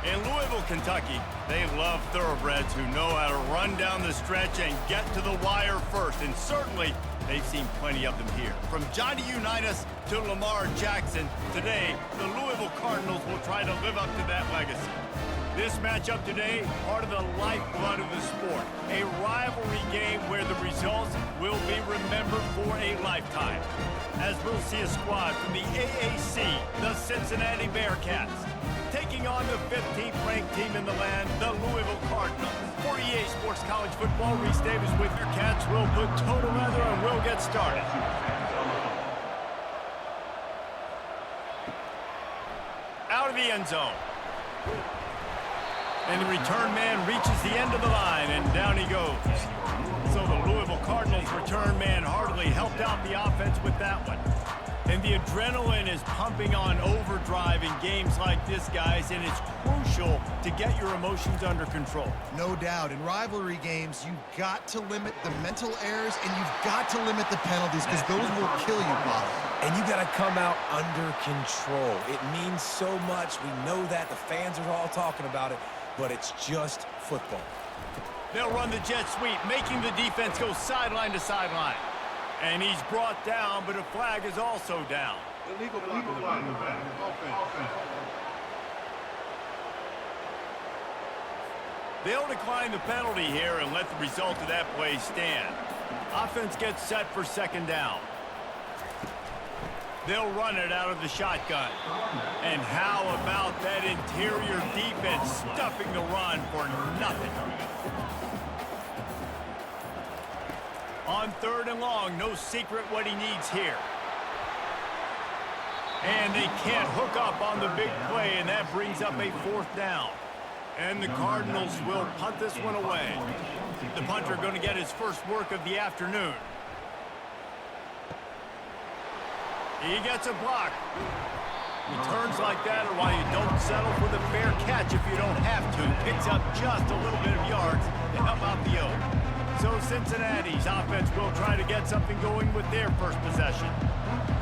In Louisville, Kentucky, they love thoroughbreds who know how to run down the stretch and get to the wire first. And certainly, they've seen plenty of them here. From Johnny Unitas to Lamar Jackson, today, the Louisville Cardinals will try to live up to that legacy. This matchup today, part of the lifeblood of the sport. A rivalry game where the results will be remembered for a lifetime. As we'll see a squad from the AAC, the Cincinnati Bearcats, taking on the 15th ranked team in the land, the Louisville Cardinals. For EA Sports College Football, Reese Davis with your Cats. We'll put total weather and we'll get started. Out of the end zone. And the return man reaches the end of the line, and down he goes. So the Louisville Cardinals return man hardly helped out the offense with that one. And the adrenaline is pumping on overdrive in games like this, guys, and it's crucial to get your emotions under control. No doubt. In rivalry games, you've got to limit the mental errors, and you've got to limit the penalties, because those will kill you, Bob. And you got to come out under control. It means so much. We know that. The fans are all talking about it, but it's just football. They'll run the jet sweep, making the defense go sideline to sideline. And he's brought down, but a flag is also down. Illegal flag in the back. Offense. They'll decline the penalty here and let the result of that play stand. Offense gets set for second down. They'll run it out of the shotgun. And how about that interior defense stuffing the run for nothing? On third and long, no secret what he needs here. And they can't hook up on the big play, and that brings up a fourth down. And the Cardinals will punt this one away. The punter going to get his first work of the afternoon. He gets a block. Returns like that are why you don't settle for the fair catch if you don't have to. Picks up just a little bit of yards to help out the O. So Cincinnati's offense will try to get something going with their first possession.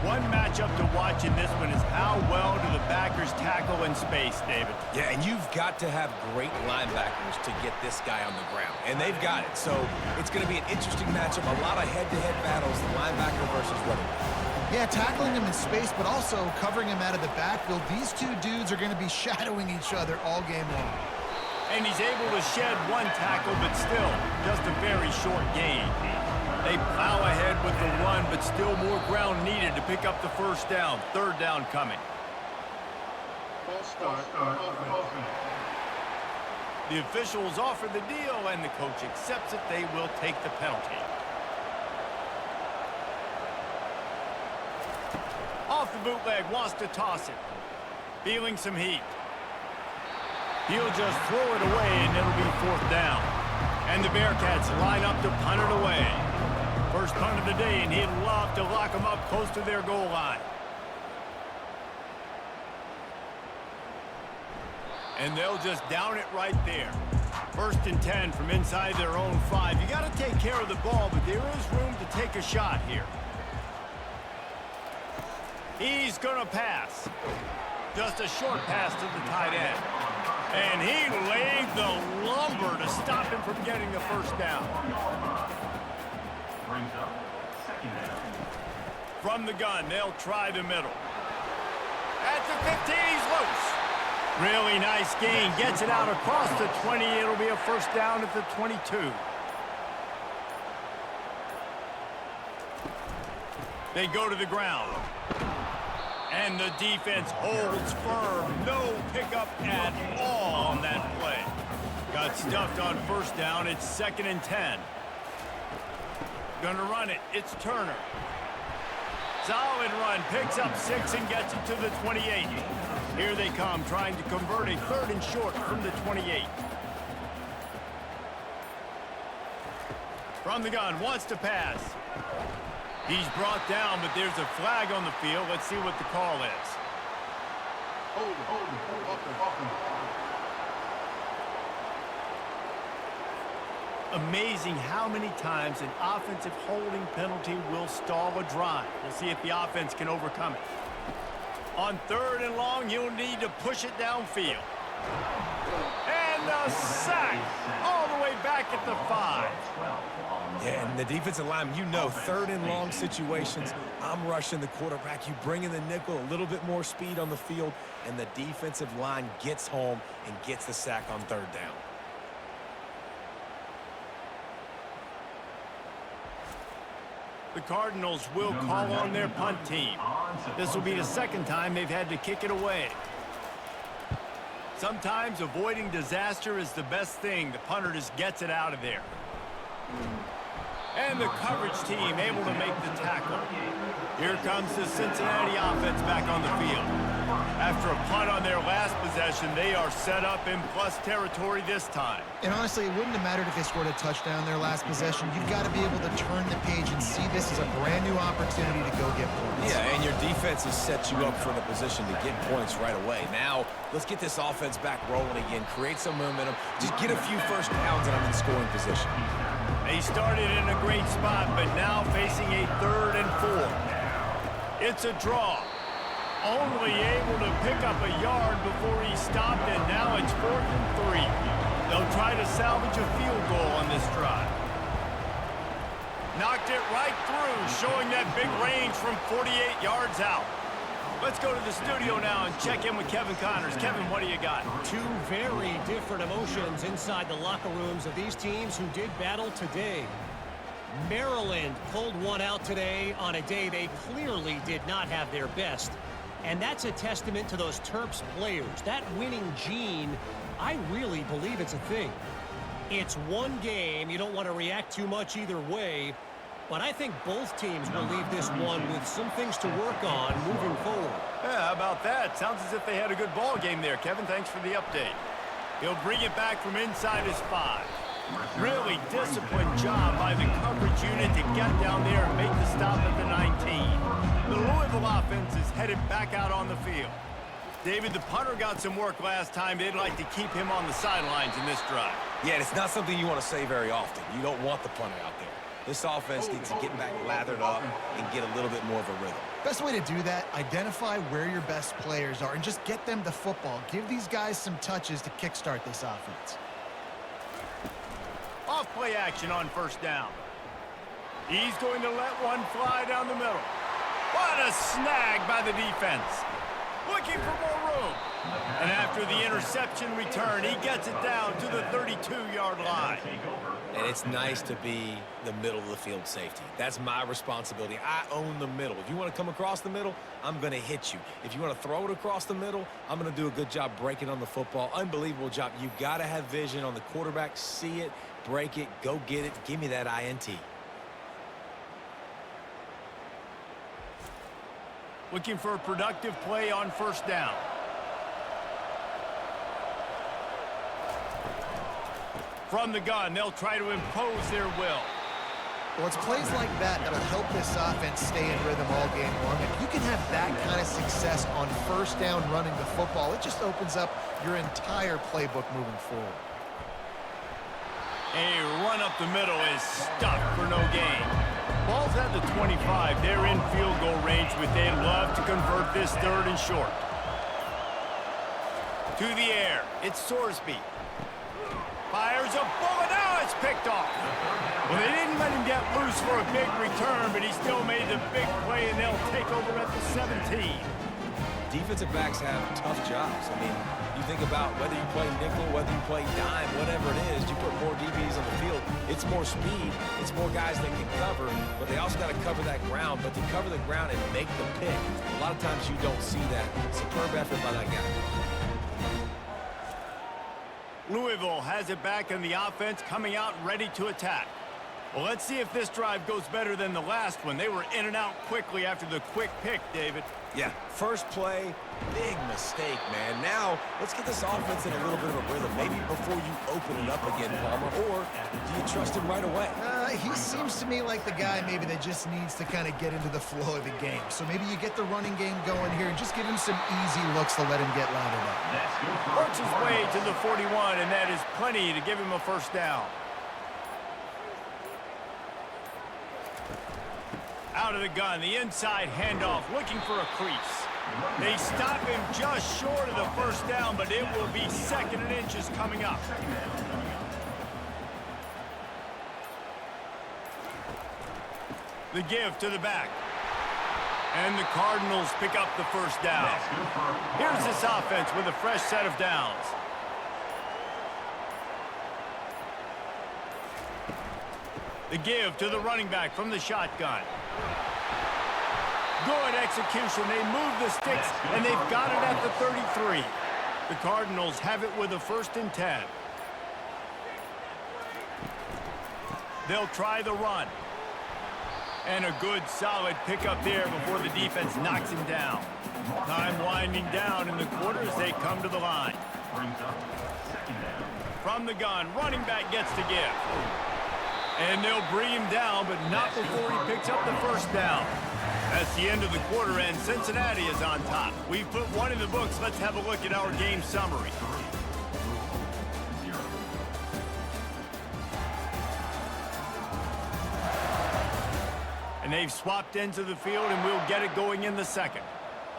One matchup to watch in this one is how well do the backers tackle in space, David? Yeah, and you've got to have great linebackers to get this guy on the ground. And they've got it. So it's going to be an interesting matchup. A lot of head-to-head battles, the linebacker versus running back. Yeah, tackling him in space, but also covering him out of the backfield. These two dudes are going to be shadowing each other all game long. And he's able to shed one tackle, but still, just a very short gain. They plow ahead with the run, but still more ground needed to pick up the first down. Third down coming. False start. The officials offer the deal, and the coach accepts it. They will take the penalty. Off the bootleg, wants to toss it. Feeling some heat. He'll just throw it away, and it'll be fourth down. And the Bearcats line up to punt it away. First punt of the day, and he'd love to lock them up close to their goal line. And they'll just down it right there. First and 10 from inside their own 5. You got to take care of the ball, but there is room to take a shot here. He's going to pass. Just a short pass to the tight end. And he laid the lumber to stop him from getting the first down. Brings up second down. From the gun, they'll try the middle. At the 15, he's loose. Really nice gain. Gets it out across the 20. It'll be a first down at the 22. They go to the ground. And the defense holds firm. No pickup at all on that play. Got stuffed on first down. It's second and 10. Gonna run it. It's Turner. Solid run. Picks up 6 and gets it to the 28. Here they come, trying to convert a third and short from the 28. From the gun, wants to pass. He's brought down, but there's a flag on the field. Let's see what the call is. Hold it. Amazing how many times an offensive holding penalty will stall a drive. We'll see if the offense can overcome it. On third and long, you'll need to push it downfield. And a sack all the way back at the 5. Yeah, and the defensive line, you know, third and long situations, I'm rushing the quarterback. You bring in the nickel, a little bit more speed on the field, and the defensive line gets home and gets the sack on third down. The Cardinals will call on their punt team. This will be the second time they've had to kick it away. Sometimes avoiding disaster is the best thing. The punter just gets it out of there. And the coverage team able to make the tackle. Here comes the Cincinnati offense back on the field. After a punt on their last possession, they are set up in plus territory this time. And honestly, it wouldn't have mattered if they scored a touchdown their last possession. You've got to be able to turn the page and see this as a brand new opportunity to go get points. Yeah, and your defense has set you up for the position to get points right away. Now, let's get this offense back rolling again, create some momentum, just get a few first downs, and I'm in scoring position. They started in a great spot, but now facing a 3rd and 4. It's a draw. Only able to pick up a yard before he stopped, and now it's 4th and 3. They'll try to salvage a field goal on this drive. Knocked it right through, showing that big range from 48 yards out. Let's go to the studio now and check in with Kevin Connors. Kevin, what do you got? Two very different emotions inside the locker rooms of these teams who did battle today. Maryland pulled one out today on a day they clearly did not have their best. And that's a testament to those Terps players. That winning gene, I really believe it's a thing. It's one game. You don't want to react too much either way. But I think both teams will leave this one with some things to work on moving forward. Yeah, how about that? Sounds as if they had a good ball game there, Kevin. Thanks for the update. He'll bring it back from inside his 5. Really disciplined job by the coverage unit to get down there and make the stop at the 19. The Louisville offense is headed back out on the field. David, the punter got some work last time. They'd like to keep him on the sidelines in this drive. Yeah, it's not something you want to say very often. You don't want the punter out there. This offense needs to get back lathered up and get a little bit more of a rhythm. Best way to do that, identify where your best players are and just get them the football. Give these guys some touches to kickstart this offense. Off play action on 1st down. He's going to let one fly down the middle. What a snag by the defense. Looking for more room. And after the interception return, he gets it down to the 32-yard line. And it's nice to be the middle of the field safety. That's my responsibility. I own the middle. If you want to come across the middle, I'm going to hit you. If you want to throw it across the middle, I'm going to do a good job breaking on the football. Unbelievable job. You've got to have vision on the quarterback. See it, break it, go get it. Give me that INT. Looking for a productive play on 1st down. From the gun, they'll try to impose their will. Well, it's plays like that that'll help this offense stay in rhythm all game long. If you can have that kind of success on 1st down running the football, it just opens up your entire playbook moving forward. A run up the middle is stuffed for no gain. Ball's at the 25. They're in field goal range, but they'd love to convert this 3rd and short. To the air. It's Sorsby. Fires a bullet. Now it's picked off. Well, they didn't let him get loose for a big return, but he still made the big play, and they'll take over at the 17. Defensive backs have tough jobs. I mean, you think about whether you play nickel, whether you play dime, whatever it is, you put more DBs on the field. It's more speed. It's more guys that can cover, but they also got to cover that ground. But to cover the ground and make the pick, a lot of times you don't see that. Superb effort by that guy. Louisville has it back in the offense, coming out ready to attack. Well, let's see if this drive goes better than the last one. They were in and out quickly after the quick pick, David. Yeah, first play, big mistake, man. Now, let's get this offense in a little bit of a rhythm. Maybe before you open it up again, Palmer, or do you trust him right away? He seems to me like the guy maybe that just needs to kind of get into the flow of the game. So maybe you get the running game going here and just give him some easy looks to let him get lathered up. Works his way to the 41, and that is plenty to give him a 1st down. Out of the gun, the inside handoff, looking for a crease. They stop him just short of the first down, but it will be 2nd and inches coming up. The give to the back. And the Cardinals pick up the first down. Here's this offense with a fresh set of downs. The give to the running back from the shotgun. Good execution. They move the sticks, and they've got it at the 33. The Cardinals have it with a 1st and 10. They'll try the run. And a good, solid pickup there before the defense knocks him down. Time winding down in the quarter as they come to the line. From the gun, running back gets to give. And they'll bring him down, but not before he picks up the first down. That's the end of the quarter, and Cincinnati is on top. We've put one in the books. Let's have a look at our game summary. And they've swapped into the field, and we'll get it going in the 2nd.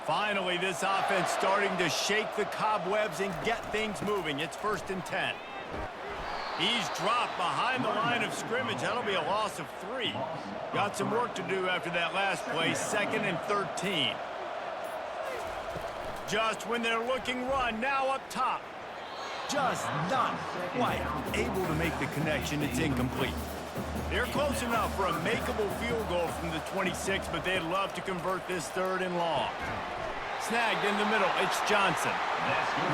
Finally, this offense starting to shake the cobwebs and get things moving. It's 1st and 10. He's dropped behind the line of scrimmage. That'll be a loss of 3. Got some work to do after that last play. 2nd and 13. Just when they're looking run, now up top. Just not quite able to make the connection. It's incomplete. They're close enough for a makeable field goal from the 26, but they'd love to convert this 3rd and long. Snagged in the middle. It's Johnson.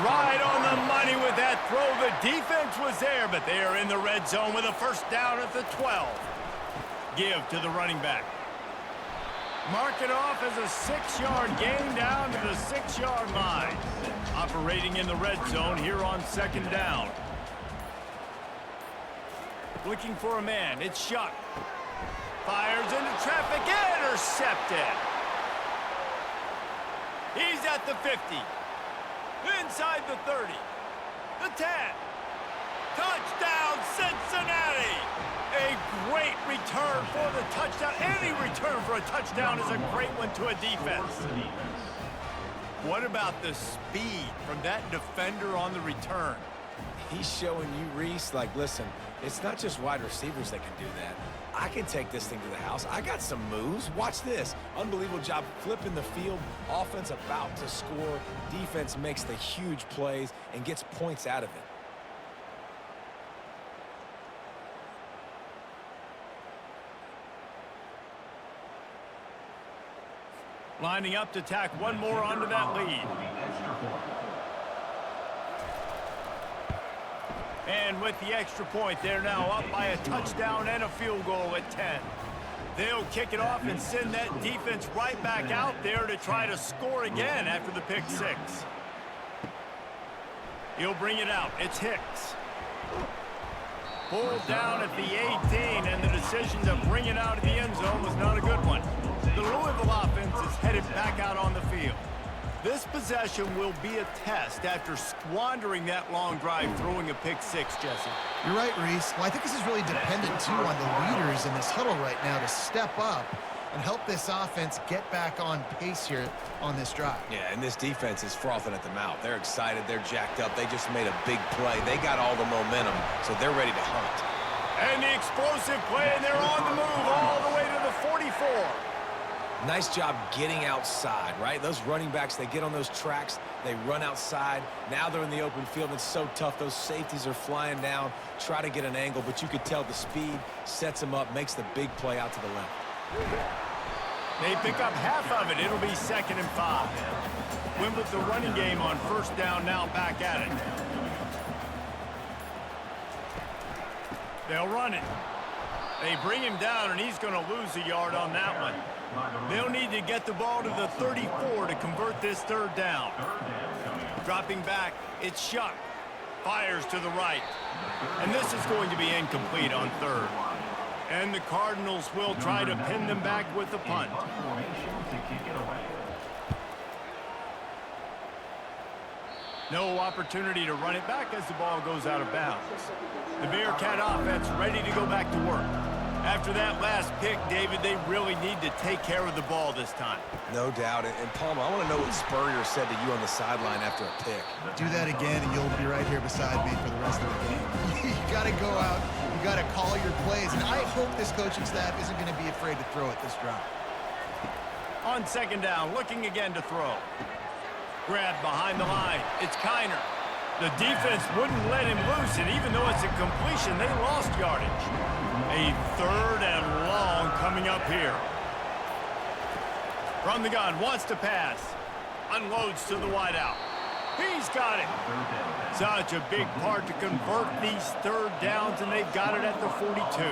Right on the money with that throw. The defense was there, but they are in the red zone with a 1st down at the 12. Give to the running back. Mark it off as a 6-yard gain down to the 6-yard line. Operating in the red zone here on 2nd down. Looking for a man. It's Shuck. Fires into traffic. Intercepted. He's at the 50. Inside the 30. The 10. Touchdown, Cincinnati! A great return for the touchdown. Any return for a touchdown is a great one to a defense. What about the speed from that defender on the return? He's showing you, Reese, like, listen, it's not just wide receivers that can do that. I can take this thing to the house. I got some moves. Watch this. Unbelievable job flipping the field. Offense about to score. Defense makes the huge plays and gets points out of it. Lining up to tack one more onto that lead. And with the extra point, they're now up by a touchdown and a field goal at 10. They'll kick it off and send that defense right back out there to try to score again after the pick 6. He'll bring it out. It's Hicks. Pulled down at the 18, and the decision to bring it out of the end zone was not a good one. The Louisville offense is headed back out on the field. This possession will be a test after squandering that long drive throwing a pick 6, Jesse. You're right, Reese. Well, I think this is really dependent, too, on the leaders in this huddle right now to step up and help this offense get back on pace here on this drive. Yeah, and this defense is frothing at the mouth. They're excited. They're jacked up. They just made a big play. They got all the momentum, so they're ready to hunt. And the explosive play, and they're on the move all the way to the 44. Nice job getting outside, right? Those running backs, they get on those tracks, they run outside. Now they're in the open field. It's so tough. Those safeties are flying down, try to get an angle, but you could tell the speed sets them up, makes the big play out to the left. They pick up half of it. It'll be 2nd and 5. Win with the running game on 1st down, now back at it. They'll run it. They bring him down, and he's going to lose a yard on that one. They'll need to get the ball to the 34 to convert this 3rd down. Dropping back, it's Shuck. Fires to the right. And this is going to be incomplete on 3rd. And the Cardinals will try to pin them back with the punt. No opportunity to run it back as the ball goes out of bounds. The Bearcat offense ready to go back to work. After that last pick, David, they really need to take care of the ball this time. No doubt. And Palmer, I want to know what Spurrier said to you on the sideline after a pick. Do that again, and you'll be right here beside me for the rest of the game. You got to go out. You got to call your plays. And I hope this coaching staff isn't going to be afraid to throw it this drive. On second down, looking again to throw. Grabbed behind the line. It's Kiner. The defense wouldn't let him loose, and even though it's a completion, they lost yardage. A third and long coming up here. From the gun, wants to pass. Unloads to the wideout. He's got it. Such a big part to convert these third downs, and they've got it at the 42.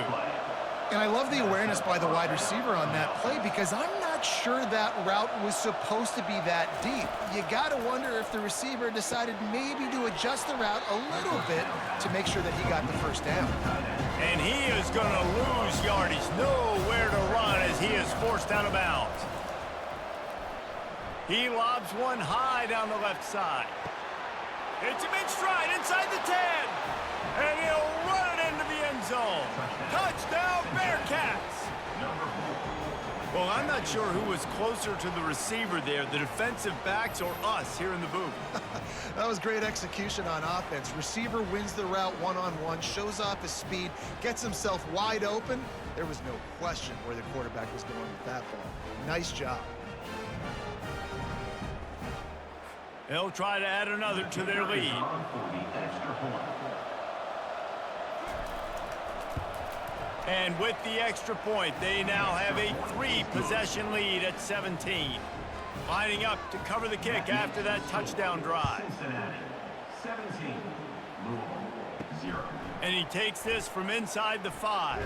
And I love the awareness by the wide receiver on that play because I'm not sure that route was supposed to be that deep. You got to wonder if the receiver decided maybe to adjust the route a little bit to make sure that he got the first down. And he is going to lose yardage. Nowhere to run as he is forced out of bounds. He lobs one high down the left side. Hits him in stride inside the 10. And he'll run it into the end zone. Touchdown, Bearcats! Well, I'm not sure who was closer to the receiver there, the defensive backs or us here in the booth. That was great execution on offense. Receiver wins the route one-on-one, shows off his speed, gets himself wide open. There was no question where the quarterback was going with that ball. Nice job. They'll try to add another to their lead. And with the extra point, they now have a 3-possession lead at 17. Lining up to cover the kick after that touchdown drive. Cincinnati, 17. Louisville, 0. And he takes this from inside the 5.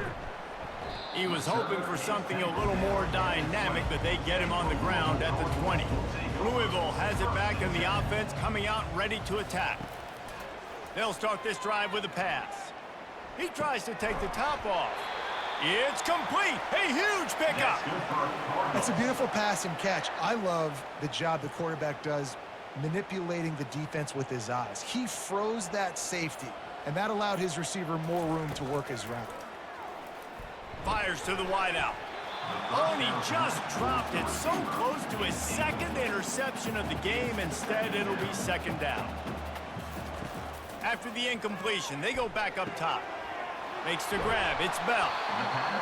He was hoping for something a little more dynamic, but they get him on the ground at the 20. Louisville has it back in the offense, coming out ready to attack. They'll start this drive with a pass. He tries to take the top off. It's complete. A huge pickup. That's a beautiful pass and catch. I love the job the quarterback does manipulating the defense with his eyes. He froze that safety, and that allowed his receiver more room to work his route. Fires to the wideout. Oh, and he just dropped it so close to his second interception of the game. Instead, it'll be second down. After the incompletion, they go back up top. Makes the grab. It's Bell.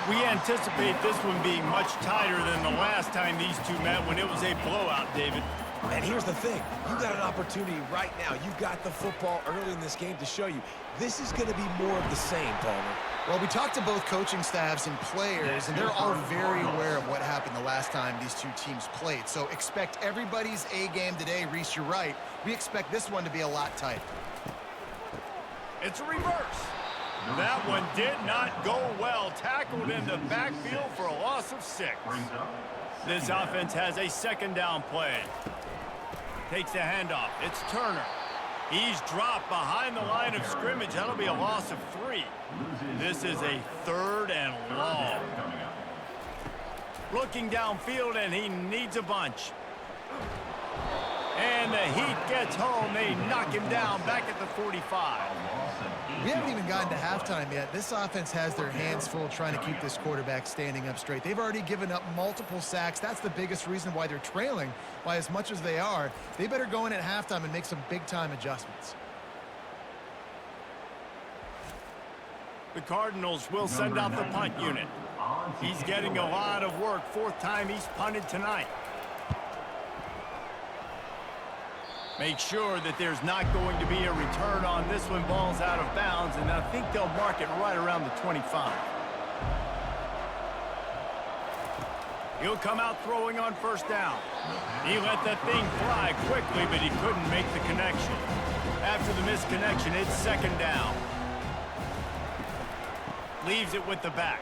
We anticipate this one being much tighter than the last time these two met when it was a blowout, David. And here's the thing. You got an opportunity right now. You got the football early in this game to show you. This is going to be more of the same, Palmer. Well, we talked to both coaching staffs and players, and they're all very aware of what happened the last time these two teams played. So expect everybody's A game today. Reese, you're right. We expect this one to be a lot tighter. It's a reverse. That one did not go well. Tackled in the backfield for a loss of 6. This offense has a second down play. Takes the handoff. It's Turner. He's dropped behind the line of scrimmage. That'll be a loss of 3. This is a third and long. Looking downfield, and he needs a bunch. And the Heat gets home. They knock him down back at the 45. We haven't even gotten to halftime yet. This offense has their hands full trying to keep this quarterback standing up straight. They've already given up multiple sacks. That's the biggest reason why they're trailing by as much as they are. They better go in at halftime and make some big-time adjustments. The Cardinals will send out the punt unit. He's getting a lot of work. 4th time he's punted tonight. Make sure that there's not going to be a return on this one. Ball's out of bounds, and I think they'll mark it right around the 25. He'll come out throwing on first down. He let that thing fly quickly, but he couldn't make the connection. After the missed connection, it's second down. Leaves it with the back.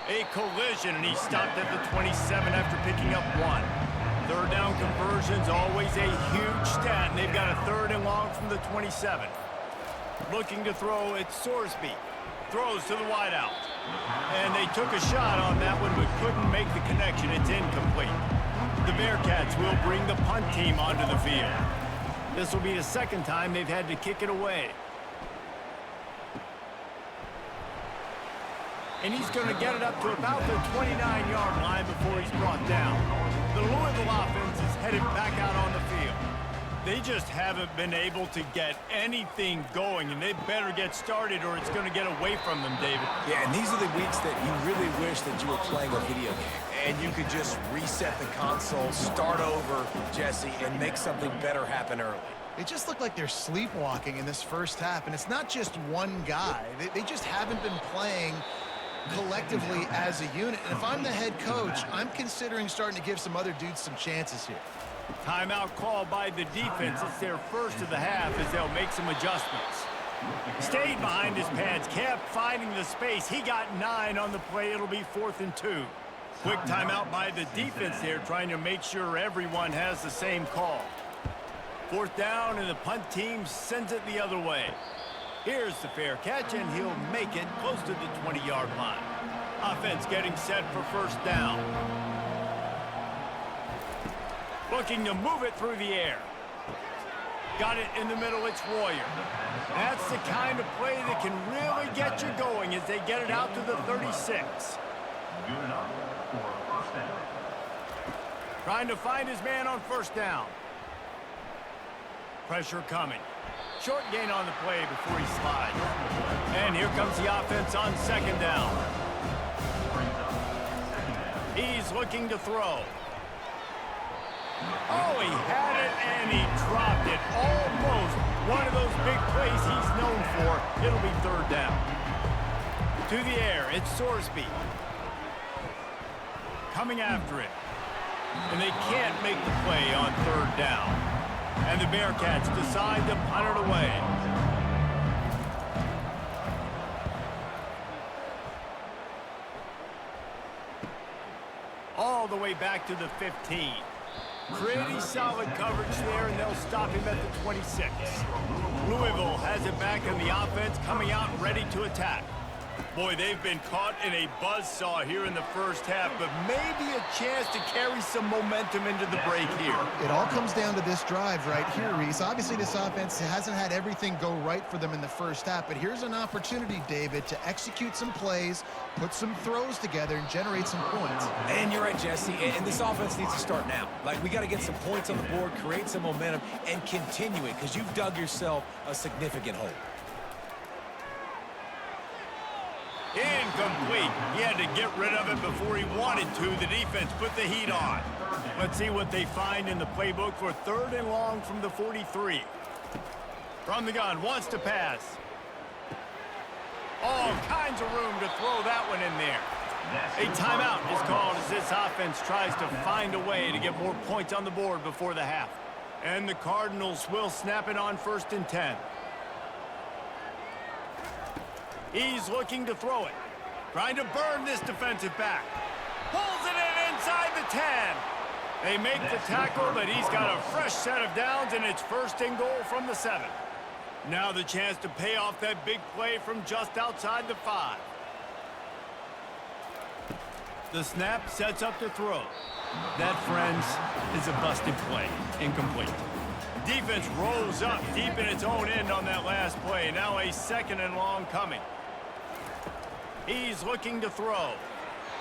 A collision, and he stopped at the 27 after picking up 1. Third down conversions, always a huge stat, and they've got a third and long from the 27. Looking to throw, it's Sorsby. Throws to the wideout. And they took a shot on that one, but couldn't make the connection. It's incomplete. The Bearcats will bring the punt team onto the field. This will be the second time they've had to kick it away. and he's going to get it up to about the 29-yard line before he's brought down. The Louisville offense is headed back out on the field. They just haven't been able to get anything going, and they better get started or it's going to get away from them, David. Yeah, and these are the weeks that you really wish that you were playing a video game and you could just reset the console, start over, Jesse, and make something better happen early. It just looked like they're sleepwalking in this first half, and it's not just one guy. They just haven't been playing collectively as a unit. And if I'm the head coach, I'm considering starting to give some other dudes some chances here. Timeout called by the defense. It's their first of the half as they'll make some adjustments. Stayed behind his pads, kept finding the space. He got 9 on the play. It'll be 4th and 2. Quick timeout by the defense there, trying to make sure everyone has the same call. 4th down, and the punt team sends it the other way. Here's the fair catch, and he'll make it close to the 20-yard line. Offense getting set for 1st down. Looking to move it through the air. Got it in the middle, it's Royer. That's the kind of play that can really get you going as they get it out to the 36. Good enough for a 1st down. Trying to find his man on 1st down. Pressure coming. Short gain on the play before he slides. And here comes the offense on 2nd down. He's looking to throw. Oh, he had it and he dropped it. Almost one of those big plays he's known for. It'll be 3rd down. To the air, it's Sorsby. Coming after it. And they can't make the play on 3rd down. And the Bearcats decide to punt it away. All the way back to the 15. Pretty solid coverage there, and they'll stop him at the 26. Louisville has it back in the offense, coming out ready to attack. Boy, they've been caught in a buzzsaw here in the first half, but maybe a chance to carry some momentum into the break here. It all comes down to this drive right here, Reese. Obviously, this offense hasn't had everything go right for them in the first half, but here's an opportunity, David, to execute some plays, put some throws together, and generate some points. And you're right, Jesse, and this offense needs to start now. Like, we got to get some points on the board, create some momentum, and continue it, because you've dug yourself a significant hole. Incomplete. He had to get rid of it before he wanted to. The defense put the heat on. Let's see what they find in the playbook for 3rd and long from the 43. From the gun, wants to pass. All kinds of room to throw that one in there. A timeout is called as this offense tries to find a way to get more points on the board before the half. And the Cardinals will snap it on 1st and 10. He's looking to throw it. Trying to burn this defensive back. Pulls it in inside the 10. They make the tackle, but he's got a fresh set of downs, and it's 1st and goal from the 7. Now the chance to pay off that big play from just outside the 5. The snap sets up the throw. That, friends, is a busted play. Incomplete. Defense rolls up deep in its own end on that last play. Now a 2nd and long coming. He's looking to throw.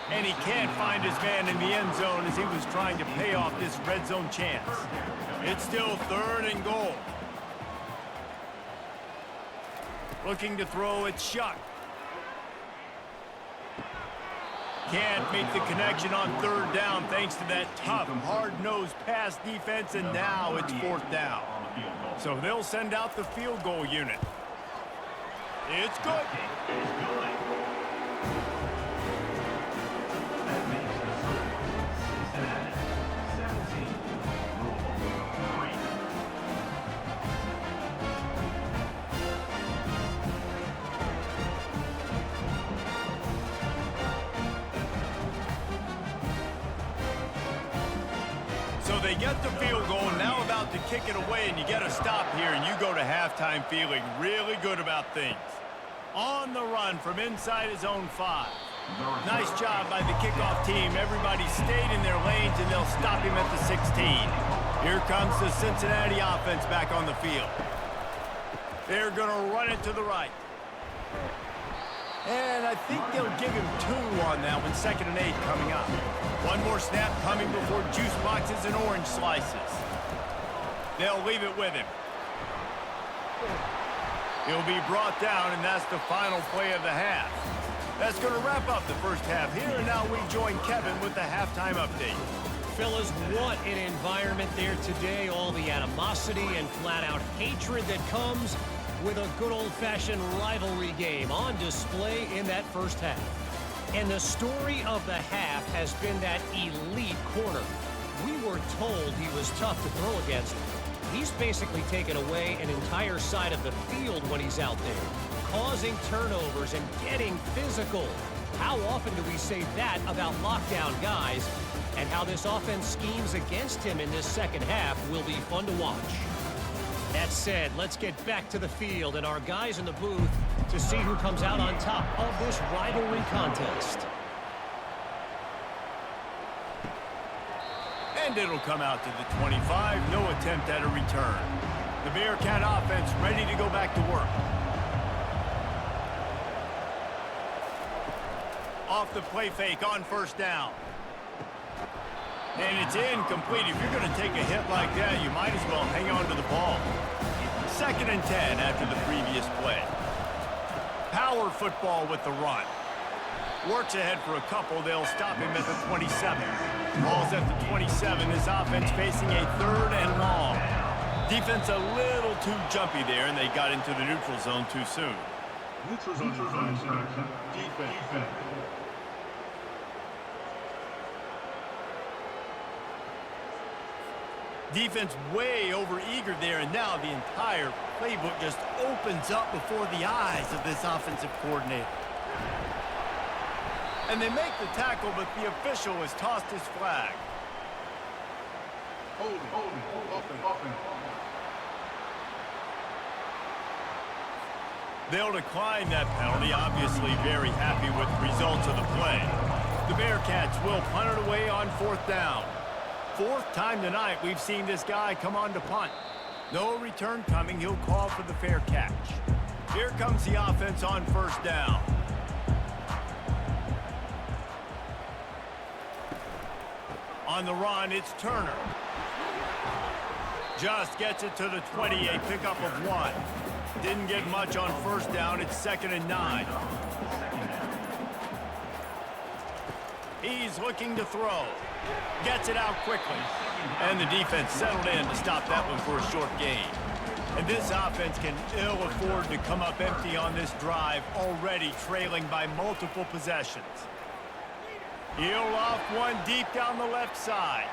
And he can't find his man in the end zone as he was trying to pay off this red zone chance. It's still 3rd and goal. Looking to throw, it's Shuck. Can't make the connection on 3rd down thanks to that tough, hard-nosed pass defense, and now it's 4th down. So they'll send out the field goal unit. It's good. That makes the score Cincinnati 17, Louisville 3. So they get the field goal, now about to kick it away, and you get a stop here, and you go to halftime feeling really good about things. On the run from inside his own 5. Nice job by the kickoff team. Everybody stayed in their lanes, and they'll stop him at the 16. Here comes the Cincinnati offense back on the field. They're going to run it to the right. And I think they'll give him 2 on that one, 2nd and 8 coming up. One more snap coming before juice boxes and orange slices. They'll leave it with him. He'll be brought down, and that's the final play of the half. That's going to wrap up the first half here, and now we join Kevin with the halftime update. Fellas, what an environment there today. All the animosity and flat-out hatred that comes with a good old-fashioned rivalry game on display in that first half. And the story of the half has been that elite corner. We were told he was tough to throw against. He's basically taken away an entire side of the field when he's out there, causing turnovers and getting physical. How often do we say that about lockdown guys? And how this offense schemes against him in this second half will be fun to watch. That said, let's get back to the field and our guys in the booth to see who comes out on top of this rivalry contest. And it'll come out to the 25. No attempt at a return. The Bearcat offense ready to go back to work. Off the play fake on first down. And it's incomplete. If you're going to take a hit like that, you might as well hang on to the ball. 2nd and 10 after the previous play. Power football with the run. Works ahead for a couple. They'll stop him at the 27. Ball's at the 27. His offense facing a 3rd and long. Defense a little too jumpy there, and they got into the neutral zone too soon. Neutral zone. Defense. Defense way over-eager there, and now the entire playbook just opens up before the eyes of this offensive coordinator. And they make the tackle, but the official has tossed his flag. Holding. Offense. They'll decline that penalty, obviously very happy with the results of the play. The Bearcats will punt it away on 4th down. 4th time tonight we've seen this guy come on to punt. No return coming. He'll call for the fair catch. Here comes the offense on 1st down. On the run, it's Turner. Just gets it to the 20, a pickup of 1. Didn't get much on 1st down. It's 2nd and 9. He's looking to throw. Gets it out quickly. And the defense settled in to stop that one for a short gain. And this offense can ill afford to come up empty on this drive, already trailing by multiple possessions. He'll off one deep down the left side.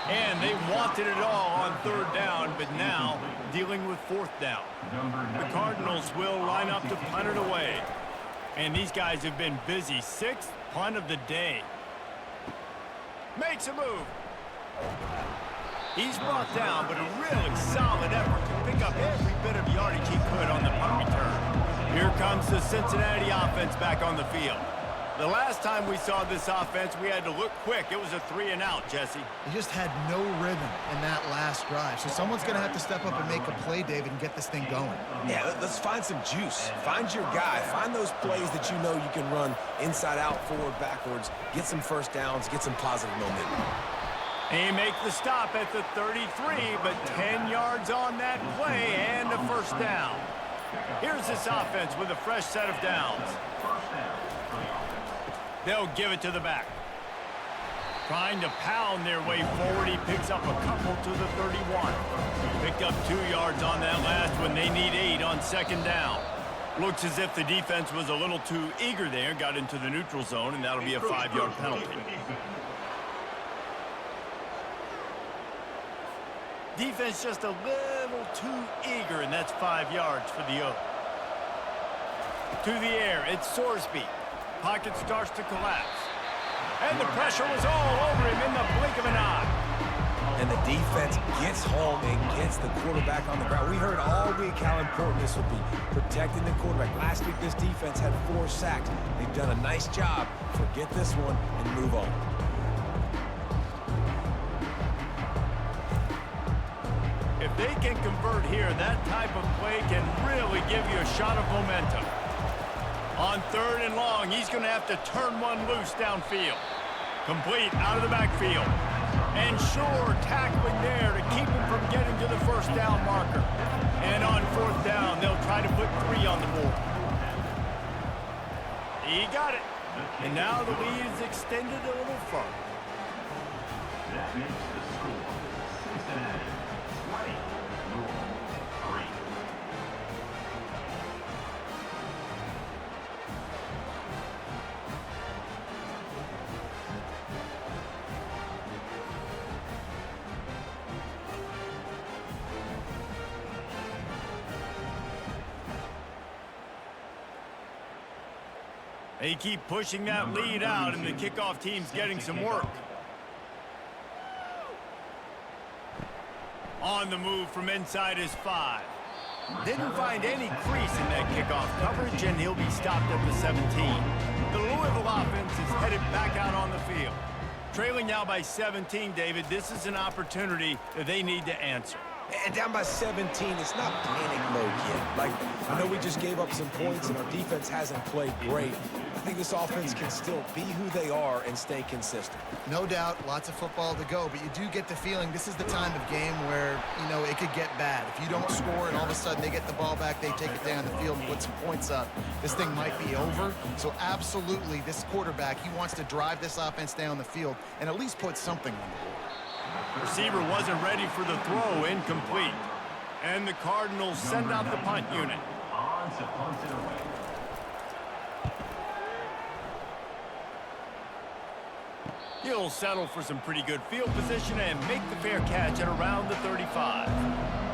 And they wanted it all on 3rd down, but now dealing with 4th down. The Cardinals will line up to punt it away. And these guys have been busy. 6th punt of the day. Makes a move. He's brought down, but a really solid effort to pick up every bit of yardage he could on the punt return. Here comes the Cincinnati offense back on the field. The last time we saw this offense, we had to look quick. It was a 3 and out, Jesse. He just had no rhythm in that last drive. So someone's going to have to step up and make a play, David, and get this thing going. Yeah, let's find some juice. Find your guy. Find those plays that you know you can run inside out, forward, backwards. Get some 1st downs. Get some positive momentum. He make the stop at the 33, but 10 yards on that play and a 1st down. Here's this offense with a fresh set of downs. They'll give it to the back. Trying to pound their way forward. He picks up a couple to the 31. Picked up 2 yards on that last one. They need 8 on 2nd down. Looks as if the defense was a little too eager there. Got into the neutral zone, and that'll be a 5-yard penalty. Defense just a little too eager, and that's 5 yards for the Oak. To the air, it's Sorsby. Pocket starts to collapse. And the pressure was all over him in the blink of an eye. And the defense gets home and gets the quarterback on the ground. We heard all week how important this would be, protecting the quarterback. Last week, this defense had 4 sacks. They've done a nice job. Forget this one and move on. If they can convert here, that type of play can really give you a shot of momentum. On 3rd and long, he's going to have to turn one loose downfield. Complete out of the backfield. And sure, tackling there to keep him from getting to the first down marker. And on 4th down, they'll try to put 3 on the board. He got it. And now the lead is extended a little further. That makes the score Cincinnati 20, Louisville 3. They keep pushing that lead out, and the kickoff team's getting some work. On the move from inside his 5. Didn't find any crease in that kickoff coverage, and he'll be stopped at the 17. The Louisville offense is headed back out on the field. Trailing now by 17, David, this is an opportunity that they need to answer. And down by 17, it's not panic mode yet. Like, I know we just gave up some points and our defense hasn't played great. I think this offense can still be who they are and stay consistent. No doubt, lots of football to go, but you do get the feeling this is the time of game where, you know, it could get bad. If you don't score and all of a sudden they get the ball back, they take it down the field and put some points up, this thing might be over. So absolutely, this quarterback, he wants to drive this offense down the field and at least put something on the board. Receiver wasn't ready for the throw, incomplete. And the Cardinals send out the punt unit. On to punt it away. He'll settle for some pretty good field position and make the fair catch at around the 35.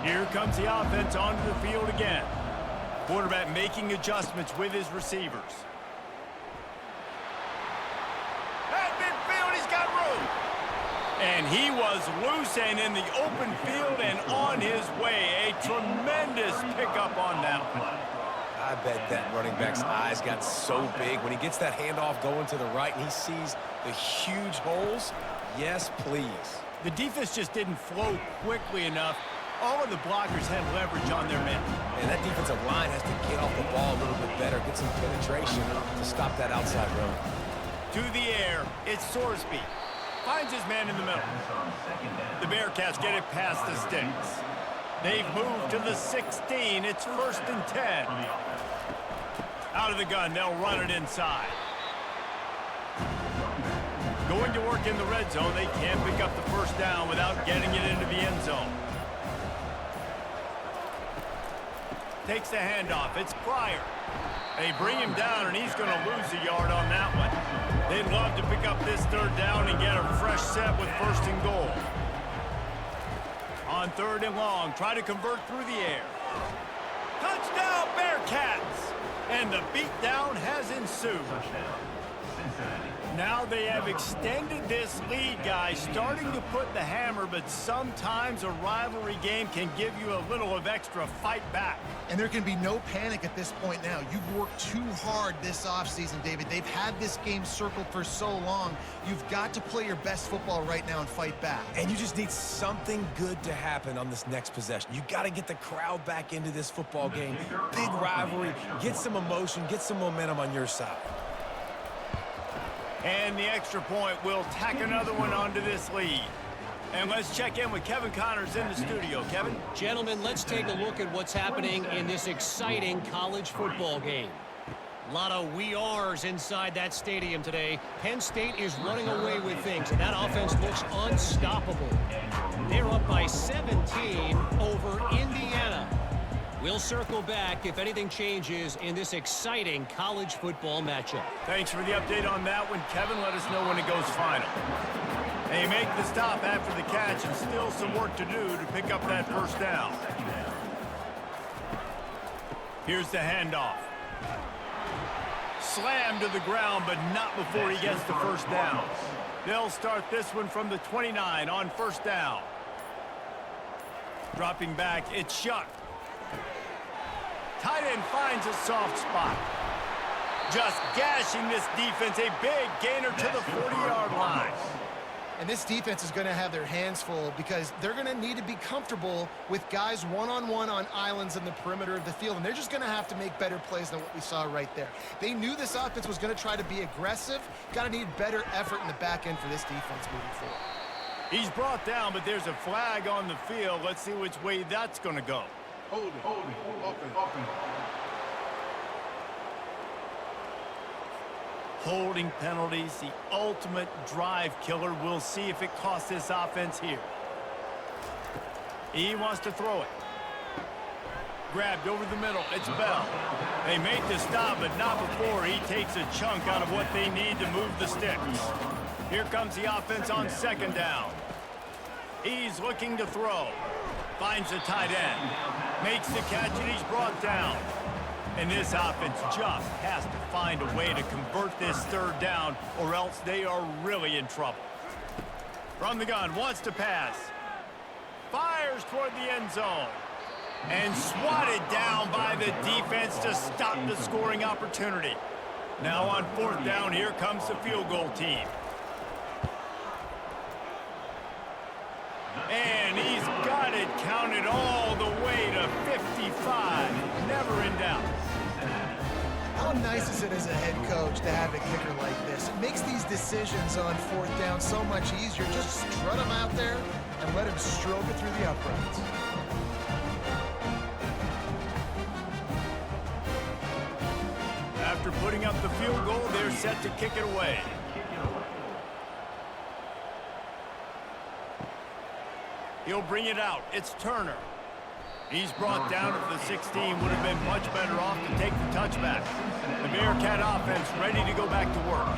Here comes the offense onto the field again. Quarterback making adjustments with his receivers. At midfield, he's got room. And he was loose and in the open field and on his way. A tremendous pickup on that one. I bet that running back's eyes got so big when he gets that handoff going to the right and he sees the huge holes. Yes, please. The defense just didn't flow quickly enough. All of the blockers had leverage on their men. And that defensive line has to get off the ball a little bit better, get some penetration to stop that outside run. To the air, it's Sorsby. Finds his man in the middle. The Bearcats get it past the sticks. They've moved to the 16. It's 1st and 10. Out of the gun, they'll run it inside. Going to work in the red zone, they can't pick up the first down without getting it into the end zone. Takes the handoff. It's Pryor. They bring him down, and he's going to lose a yard on that one. They'd love to pick up this 3rd down and get a fresh set with 1st and goal. On 3rd and long, try to convert through the air. Touchdown, Bearcats! And the beatdown has ensued. Touchdown, Cincinnati. Now they have extended this lead, guys, starting to put the hammer, but sometimes a rivalry game can give you a little of extra fight back. And there can be no panic at this point now. You've worked too hard this offseason, David. They've had this game circled for so long. You've got to play your best football right now and fight back. And you just need something good to happen on this next possession. You got to get the crowd back into this football game. Big rivalry. Get some emotion. Get some momentum on your side. And the extra point will tack another one onto this lead. And let's check in with Kevin Connors in the studio. Kevin? Gentlemen, let's take a look at what's happening in this exciting college football game. A lot of we ares inside that stadium today. Penn State is running away with things, and that offense looks unstoppable. They're up by 17 over Indiana. We'll circle back if anything changes in this exciting college football matchup. Thanks for the update on that one, Kevin. Let us know when it goes final. They make the stop after the catch and still some work to do to pick up that 1st down. Here's the handoff. Slammed to the ground, but not before he gets the 1st down. They'll start this one from the 29 on 1st down. Dropping back, it's Shuck. Tight end finds a soft spot. Just gashing this defense, a big gainer to the 40-yard line. And this defense is going to have their hands full because they're going to need to be comfortable with guys one-on-one on islands in the perimeter of the field, and they're just going to have to make better plays than what we saw right there. They knew this offense was going to try to be aggressive. Got to need better effort in the back end for this defense moving forward. He's brought down, but there's a flag on the field. Let's see which way that's going to go. Holding, offense. Holding penalties, the ultimate drive killer. We'll see if it costs this offense here. He wants to throw it. Grabbed over the middle. It's Bell. They make the stop, but not before he takes a chunk out of what they need to move the sticks. Here comes the offense on second down. He's looking to throw. Finds the tight end. Makes the catch, and he's brought down. And this offense just has to find a way to convert this third down, or else they are really in trouble. From the gun, wants to pass. Fires toward the end zone. And swatted down by the defense to stop the scoring opportunity. Now on fourth down, here comes the field goal team. And he's got it counted all the way to 55. Never in doubt. How nice is it as a head coach to have a kicker like this? It makes these decisions on fourth down so much easier. Just strut him out there and let him stroke it through the uprights. After putting up the field goal, they're set to kick it away. He'll bring it out. It's Turner. He's brought down at the 16. Would have been much better off to take the touchback. The Bearcat offense ready to go back to work.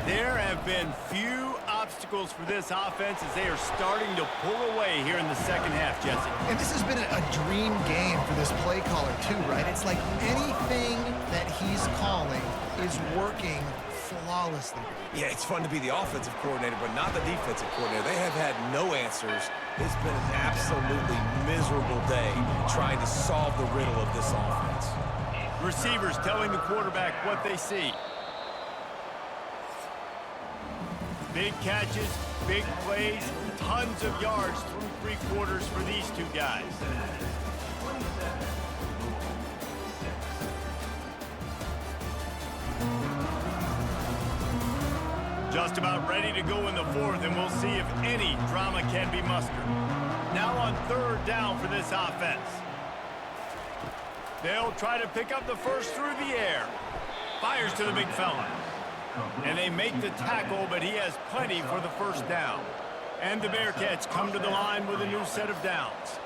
There have been few obstacles for this offense as they are starting to pull away here in the second half, Jesse. And this has been a dream game for this play caller too, right? It's like anything that he's calling is working flawlessly. Yeah, it's fun to be the offensive coordinator, but not the defensive coordinator. They have had no answers. It's been an absolutely miserable day trying to solve the riddle of this offense. Receivers telling the quarterback what they see. Big catches, big plays, tons of yards through three quarters for these two guys. Just about ready to go in the fourth, and we'll see if any drama can be mustered. Now on third down for this offense. They'll try to pick up the first through the air. Fires to the big fella. And they make the tackle, but he has plenty for the first down. And the Bearcats come to the line with a new set of downs.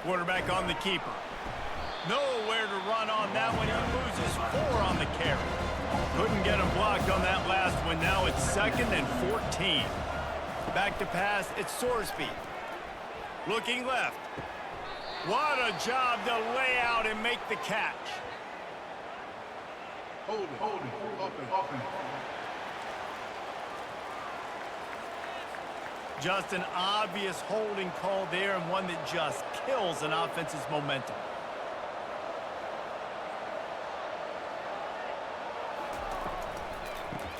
Quarterback on the keeper. Nowhere to run on that one. He loses 4 on the carry. Couldn't get him blocked on that last one. Now it's 2nd and 14. Back to pass. It's Sorsby. Looking left. What a job to lay out and make the catch. Holding, offense. Just an obvious holding call there, and one that just kills an offense's momentum.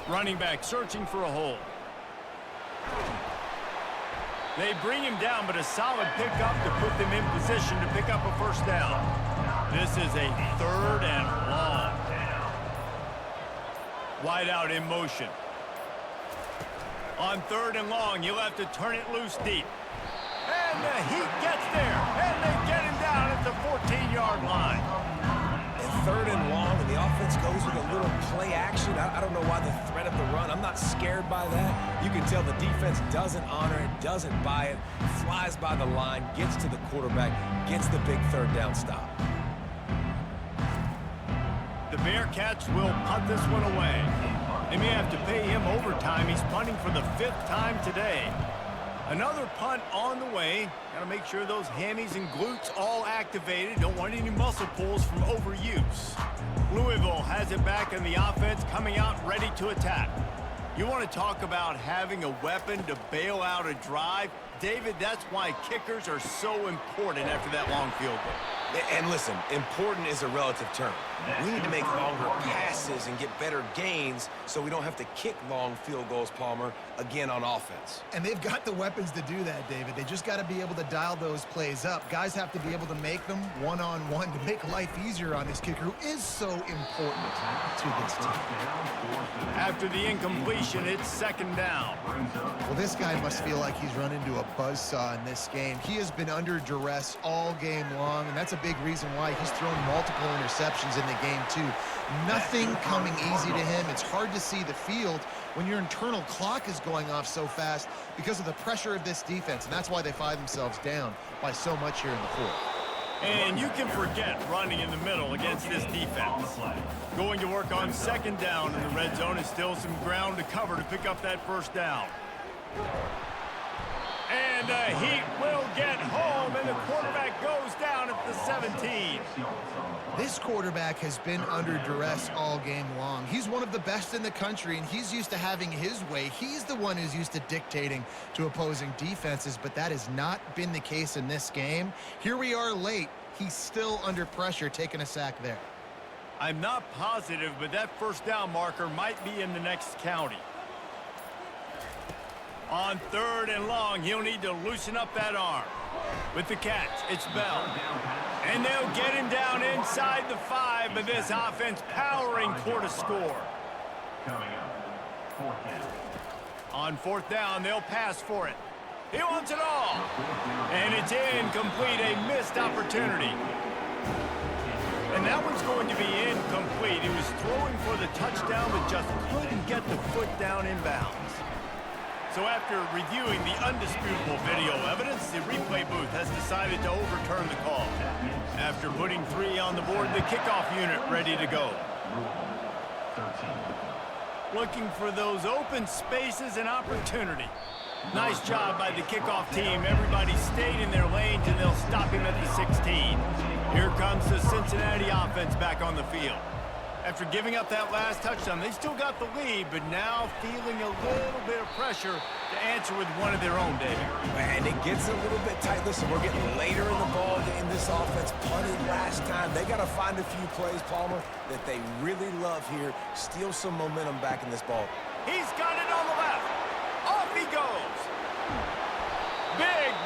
Running back searching for a hole. They bring him down, but a solid pickup to put them in position to pick up a first down. This is a 3rd and long. Wide out in motion. On 3rd and long, you'll have to turn it loose deep. And the Heat gets there, and they get him down at the 14-yard line. And 3rd and long, and the offense goes with a little play action. I don't know why the threat of the run. I'm not scared by that. You can tell the defense doesn't honor it, doesn't buy it, flies by the line, gets to the quarterback, gets the big 3rd down stop. The Bearcats will punt this one away. They may have to pay him overtime. He's punting for the 5th time today. Another punt on the way. Got to make sure those hammies and glutes all activated. Don't want any muscle pulls from overuse. Louisville has it back in the offense, coming out ready to attack. You want to talk about having a weapon to bail out a drive? David, that's why kickers are so important after that long field goal. And listen, important is a relative term. We need to make longer passes and get better gains so we don't have to kick long field goals, Palmer, again on offense. And they've got the weapons to do that, David. They just got to be able to dial those plays up. Guys have to be able to make them one-on-one to make life easier on this kicker, who is so important to this team. After the incompletion, it's second down. Well, this guy must feel like he's run into a buzzsaw in this game. He has been under duress all game long, and that's a big reason why he's thrown multiple interceptions in the game, too. Nothing coming easy to him. It's hard to see the field when your internal clock is going off so fast because of the pressure of this defense, and that's why they find themselves down by so much here in the fourth. And you can forget running in the middle against this defense. Going to work on second down in the red zone is still some ground to cover to pick up that first down. And the Heat will get home, and the quarterback goes down at the 17. This quarterback has been under duress all game long. He's one of the best in the country, and he's used to having his way. He's the one who's used to dictating to opposing defenses, but that has not been the case in this game. Here we are late. He's still under pressure, taking a sack there. I'm not positive, but that first down marker might be in the next county. On third and long, he'll need to loosen up that arm. With the catch, it's Bell. And they'll get him down inside the 5, but this offense powering toward a score. Coming up, fourth down. On fourth down, they'll pass for it. He wants it all. And it's incomplete, a missed opportunity. And that one's going to be incomplete. He was throwing for the touchdown, but just couldn't get the foot down in bounds. So after reviewing the undisputable video evidence, the replay booth has decided to overturn the call. After putting 3 on the board, the kickoff unit ready to go. Looking for those open spaces and opportunity. Nice job by the kickoff team. Everybody stayed in their lanes, and they'll stop him at the 16. Here comes the Cincinnati offense back on the field. After giving up that last touchdown, they still got the lead, but now feeling a little bit of pressure to answer with one of their own, David. And it gets a little bit tight. Listen, we're getting later in the ball game. This offense punted last time. They got to find a few plays, Palmer, that they really love here. Steal some momentum back in this ball. He's got it on the left. Off he goes.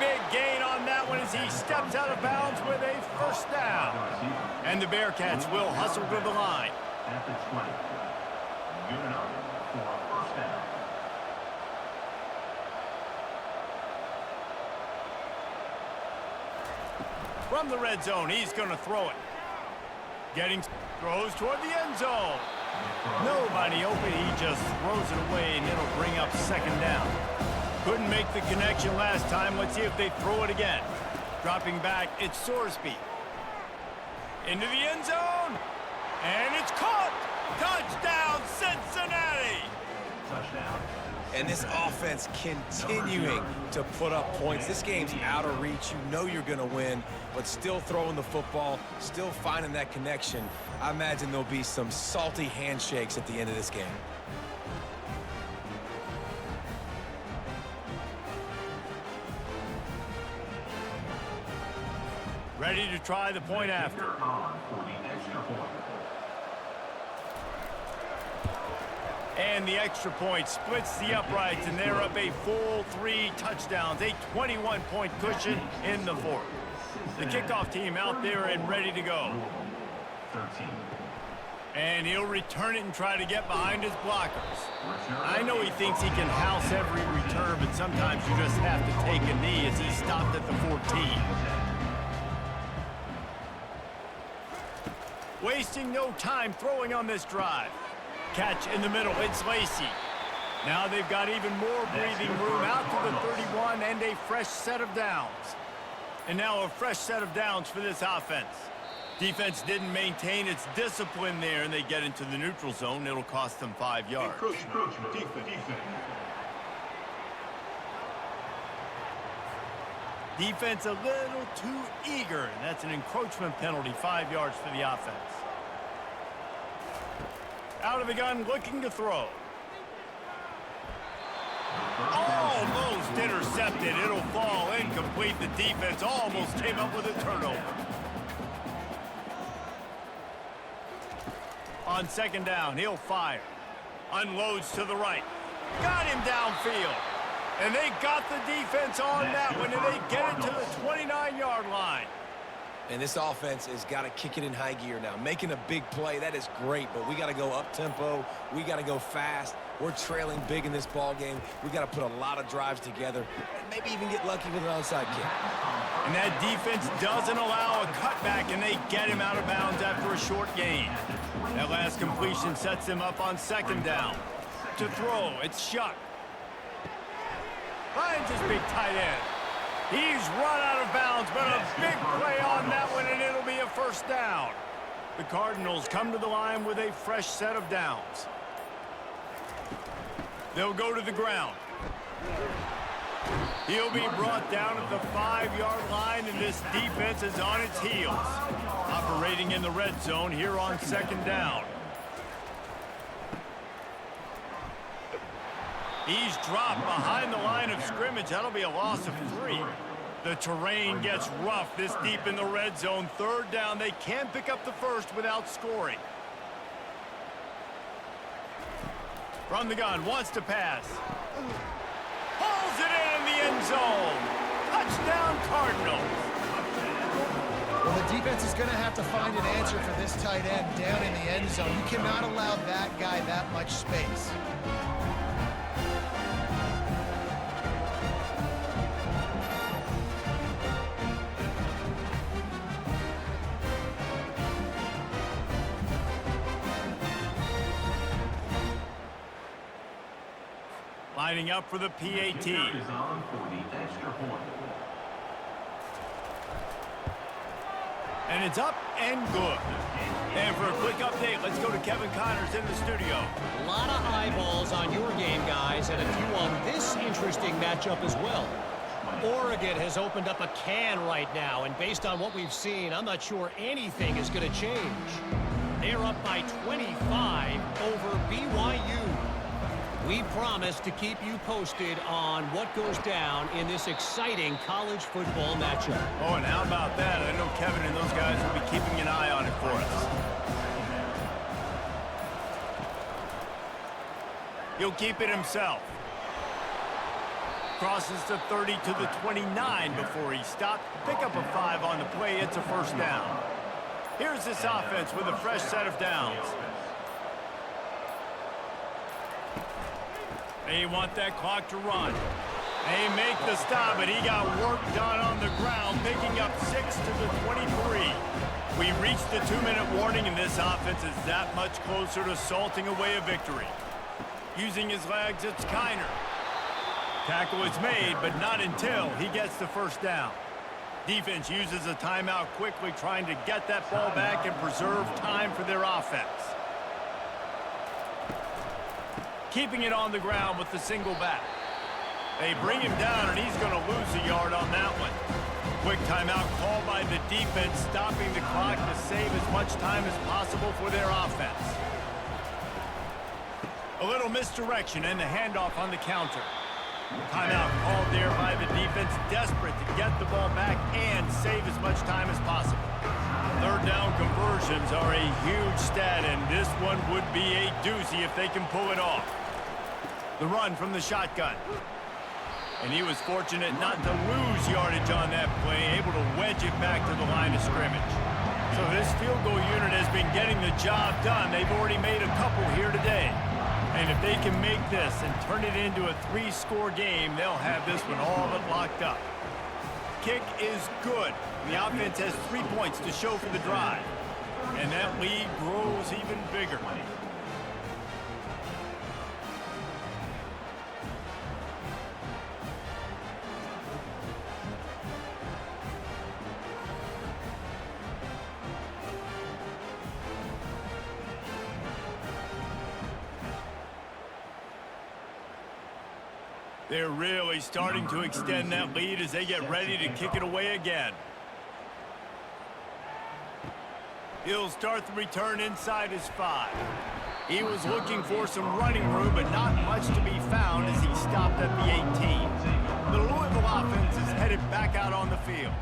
Big gain on that one as he steps out of bounds with a first down. And the Bearcats will hustle to the line. At the 20. Good enough for a first down. From the red zone, he's going to throw it. Throws toward the end zone. Nobody open. He just throws it away, and it'll bring up second down. Couldn't make the connection last time. Let's see if they throw it again. Dropping back, it's Sorsby. Into the end zone. And it's caught. Touchdown, Cincinnati. Touchdown. And this offense continuing to put up points. This game's out of reach. You know you're going to win, but still throwing the football, still finding that connection. I imagine there'll be some salty handshakes at the end of this game. Ready to try the point after. On for the extra point. And the extra point splits the uprights, and they're up a full 3 touchdowns, a 21-point cushion in the fourth. The kickoff team out there and ready to go. 13. And he'll return it and try to get behind his blockers. I know he thinks he can house every return, but sometimes you just have to take a knee as he stopped at the 14. Wasting no time throwing on this drive. Catch in the middle, it's Lacey. Now they've got even more breathing room out to the 31 and a fresh set of downs. And now a fresh set of downs for this offense. Defense didn't maintain its discipline there, and they get into the neutral zone. It'll cost them 5 yards. Encroachment. Defense. Defense a little too eager, and that's an encroachment penalty, 5 yards for the offense. Out of the gun, looking to throw. Almost intercepted. It'll fall incomplete. The defense almost came up with a turnover. On second down, he'll fire. Unloads to the right. Got him downfield. And they got the defense on that one, and they get it to the 29-yard line. And this offense has got to kick it in high gear now. Making a big play, that is great, but we got to go up-tempo. We got to go fast. We're trailing big in this ball game. We got to put a lot of drives together and maybe even get lucky with an onside kick. And that defense doesn't allow a cutback, and they get him out of bounds after a short gain. That last completion sets him up on second down. To throw, it's Shuck. Finds his big tight end. He's run out of bounds, but a big play on that one, and it'll be a first down. The Cardinals come to the line with a fresh set of downs. They'll go to the ground. He'll be brought down at the 5-yard line, and this defense is on its heels. Operating in the red zone here on second down. He's dropped behind the line of scrimmage. That'll be a loss of 3. The terrain gets rough this deep in the red zone. Third down. They can't pick up the first without scoring. From the gun, wants to pass. Pulls it in the end zone. Touchdown, Cardinals. Well, the defense is going to have to find an answer for this tight end down in the end zone. You cannot allow that guy that much space. Lining up for the PAT. And it's up and good. And for a quick update, let's go to Kevin Connors in the studio. A lot of eyeballs on your game, guys, and a few on this interesting matchup as well. Oregon has opened up a can right now, and based on what we've seen, I'm not sure anything is going to change. They're up by 25 over BYU. We promise to keep you posted on what goes down in this exciting college football matchup. Oh, and how about that? I know Kevin and those guys will be keeping an eye on it for us. He'll keep it himself. Crosses to 30 to the 29 before he stopped. Pick up a 5 on the play. It's a first down. Here's this offense with a fresh set of downs. They want that clock to run. They make the stop, but he got work done on the ground, picking up 6 to the 23. We reached the 2-minute warning, and this offense is that much closer to salting away a victory. Using his legs, it's Kiner. Tackle is made, but not until he gets the first down. Defense uses a timeout quickly, trying to get that ball back and preserve time for their offense. Keeping it on the ground with the single back. They bring him down, and he's going to lose a yard on that one. Quick timeout called by the defense, stopping the clock to save as much time as possible for their offense. A little misdirection and the handoff on the counter. Timeout called there by the defense, desperate to get the ball back and save as much time as possible. Third down conversions are a huge stat, and this one would be a doozy if they can pull it off. The run from the shotgun. And he was fortunate not to lose yardage on that play, able to wedge it back to the line of scrimmage. So this field goal unit has been getting the job done. They've already made a couple here today. And if they can make this and turn it into a 3-score game, they'll have this one all but locked up. Kick is good. The offense has 3 points to show for the drive. And that lead grows even bigger. They're really starting to extend that lead as they get ready to kick it away again. He'll start the return inside his 5. He was looking for some running room, but not much to be found as he stopped at the 18. The Louisville offense is headed back out on the field.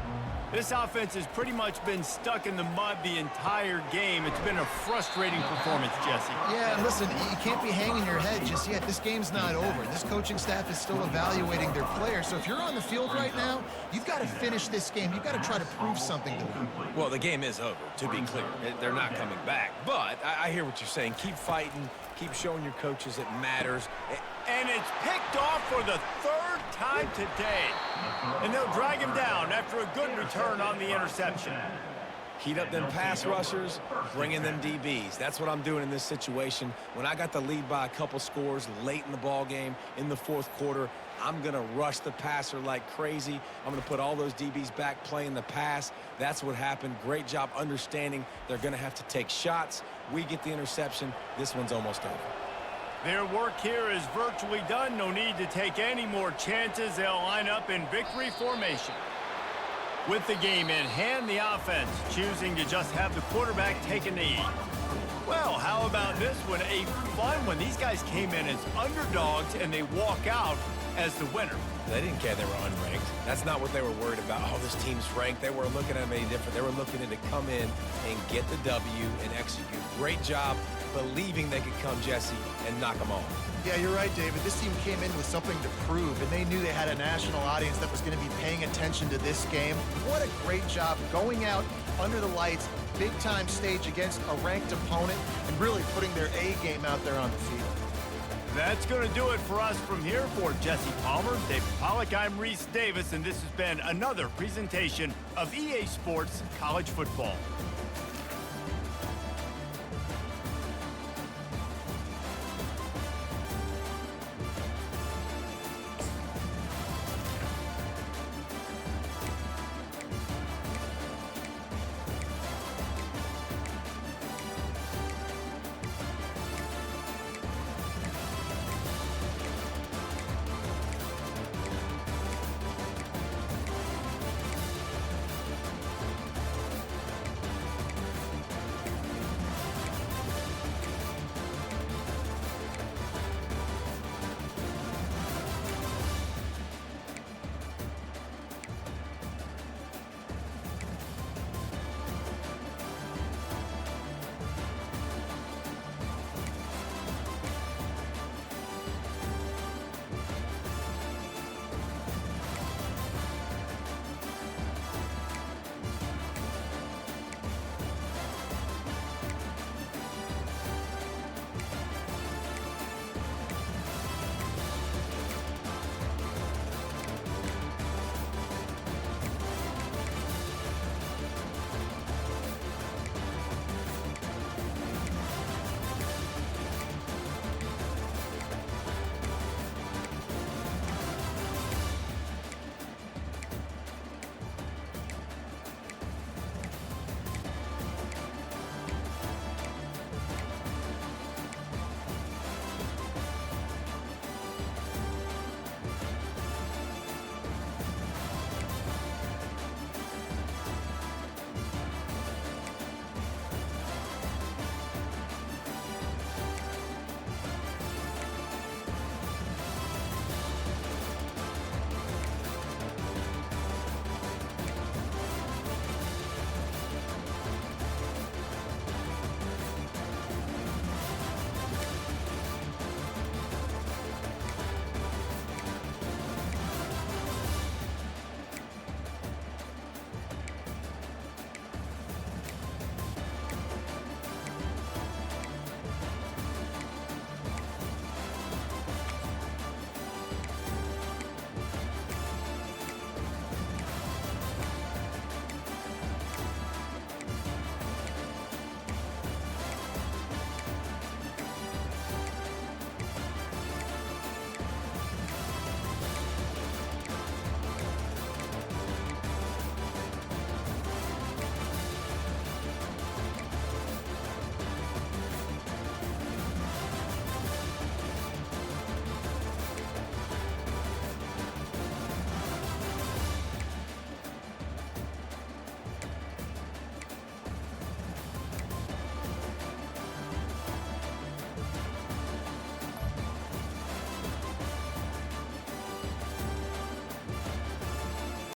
This offense has pretty much been stuck in the mud the entire game. It's been a frustrating performance, Jesse. Yeah, and listen, you can't be hanging your head just yet. This game's not over. This coaching staff is still evaluating their players. So if you're on the field right now, you've got to finish this game. You've got to try to prove something to them. Well, the game is over, to be clear. They're not coming back. But I hear what you're saying. Keep fighting. Keep showing your coaches it matters. And it's picked off for the third time today. And they'll drag him down after a good return on the interception. Heat up them pass rushers, bring in them DBs. That's what I'm doing in this situation. When I got the lead by a couple scores late in the ball game, in the fourth quarter, I'm going to rush the passer like crazy. I'm going to put all those DBs back playing the pass. That's what happened. Great job understanding they're going to have to take shots. We get the interception. This one's almost over. Their work here is virtually done. No need to take any more chances. They'll line up in victory formation. With the game in hand, the offense choosing to just have the quarterback take a knee. Well, how about this one? A fun one. These guys came in as underdogs, and they walk out as the winner. They didn't care they were unranked. That's not what they were worried about. Oh, this team's ranked. They weren't looking at them any different. They were looking to come in and get the W and execute. Great job believing they could come, Jesse, and knock them off. Yeah, you're right, David. This team came in with something to prove, and they knew they had a national audience that was going to be paying attention to this game. What a great job going out under the lights, big-time stage against a ranked opponent, and really putting their A game out there on the field. That's going to do it for us from here. For Jesse Palmer, David Pollack, I'm Reese Davis, and this has been another presentation of EA Sports College Football.